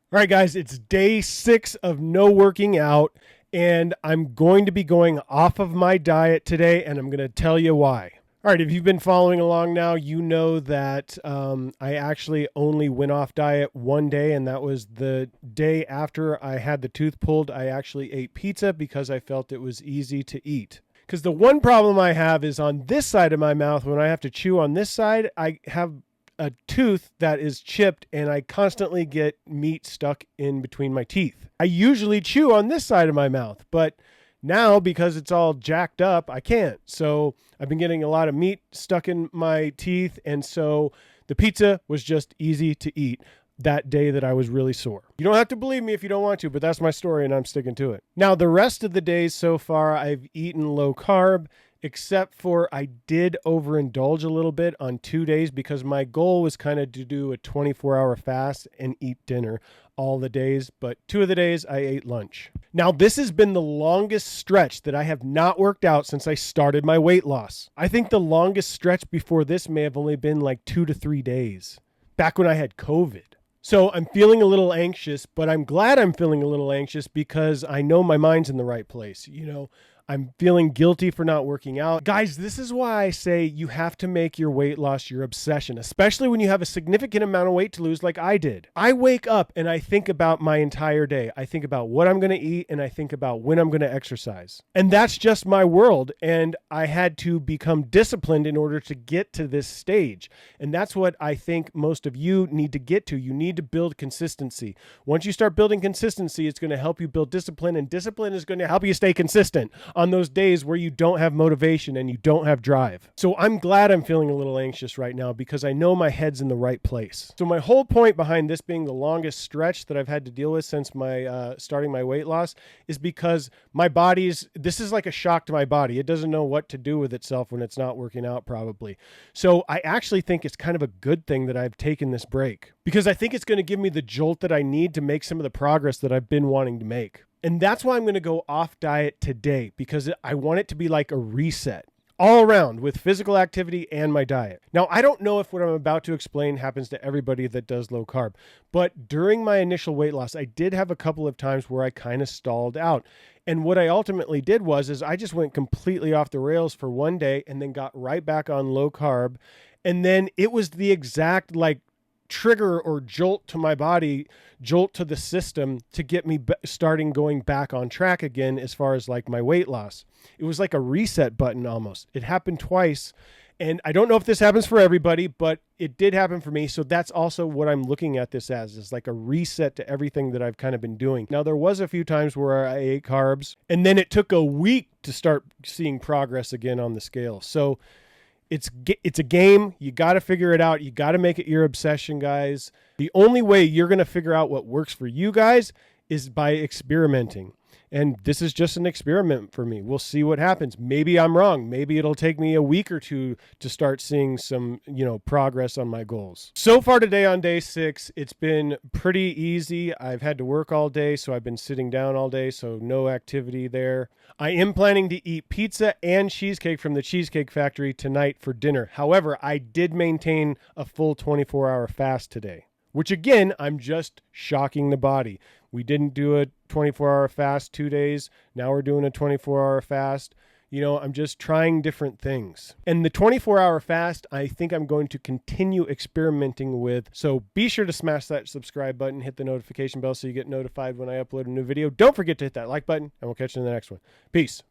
All right, guys, it's day 6 of no working out, and I'm going to be going off of my diet today, and I'm going to tell you why. All right, if you've been following along now, you know that I actually only went off diet one day, and that was the day after I had the tooth pulled. I actually ate pizza because I felt it was easy to eat. Because the one problem I have is on this side of my mouth, when I have to chew on this side, I have a tooth that is chipped and I constantly get meat stuck in between my teeth. I usually chew on this side of my mouth, but now because it's all jacked up, I can't. So I've been getting a lot of meat stuck in my teeth, and so the pizza was just easy to eat that day that I was really sore. You don't have to believe me if you don't want to, but that's my story and I'm sticking to it. Now, the rest of the days so far, I've eaten low carb, except for I did overindulge a little bit on 2 days because my goal was kind of to do a 24-hour fast and eat dinner all the days, but 2 of the days I ate lunch. Now, this has been the longest stretch that I have not worked out since I started my weight loss. I think the longest stretch before this may have only been like 2 to 3 days, back when I had COVID. So I'm feeling a little anxious, but I'm glad I'm feeling a little anxious because I know my mind's in the right place. I'm feeling guilty for not working out. Guys, this is why I say you have to make your weight loss your obsession, especially when you have a significant amount of weight to lose like I did. I wake up and I think about my entire day. I think about what I'm going to eat and I think about when I'm going to exercise. And that's just my world. And I had to become disciplined in order to get to this stage. And that's what I think most of you need to get to. You need to build consistency. Once you start building consistency, it's going to help you build discipline, and discipline is going to help you stay consistent on those days where you don't have motivation and you don't have drive. So I'm glad I'm feeling a little anxious right now because I know my head's in the right place. So my whole point behind this being the longest stretch that I've had to deal with since my starting my weight loss is because this is like a shock to my body. It doesn't know what to do with itself when it's not working out probably. So I actually think it's kind of a good thing that I've taken this break because I think it's going to give me the jolt that I need to make some of the progress that I've been wanting to make. And that's why I'm going to go off diet today, because I want it to be like a reset all around with physical activity and my diet. Now, I don't know if what I'm about to explain happens to everybody that does low carb, but during my initial weight loss, I did have a couple of times where I kind of stalled out. And what I ultimately did was I just went completely off the rails for one day and then got right back on low carb. And then it was the exact trigger or jolt to my body, jolt to the system to get me starting going back on track again as far as like my weight loss. It was like a reset button almost. It happened twice. And I don't know if this happens for everybody, but it did happen for me. So that's also what I'm looking at this as, is like a reset to everything that I've kind of been doing. Now, there was a few times where I ate carbs, and then it took a week to start seeing progress again on the scale. So it's a game. You got to figure it out. You got to make it your obsession, guys. The only way you're going to figure out what works for you guys is by experimenting. And this is just an experiment for me. We'll see what happens. Maybe I'm wrong. Maybe it'll take me a week or two to start seeing some, progress on my goals. So far today on day 6, it's been pretty easy. I've had to work all day, so I've been sitting down all day, so no activity there. I am planning to eat pizza and cheesecake from the Cheesecake Factory tonight for dinner. However, I did maintain a full 24-hour fast today, which again, I'm just shocking the body. We didn't do a 24-hour fast 2 days. Now we're doing a 24-hour fast. I'm just trying different things. And the 24-hour fast, I think I'm going to continue experimenting with. So be sure to smash that subscribe button, hit the notification bell so you get notified when I upload a new video. Don't forget to hit that like button, and we'll catch you in the next one. Peace.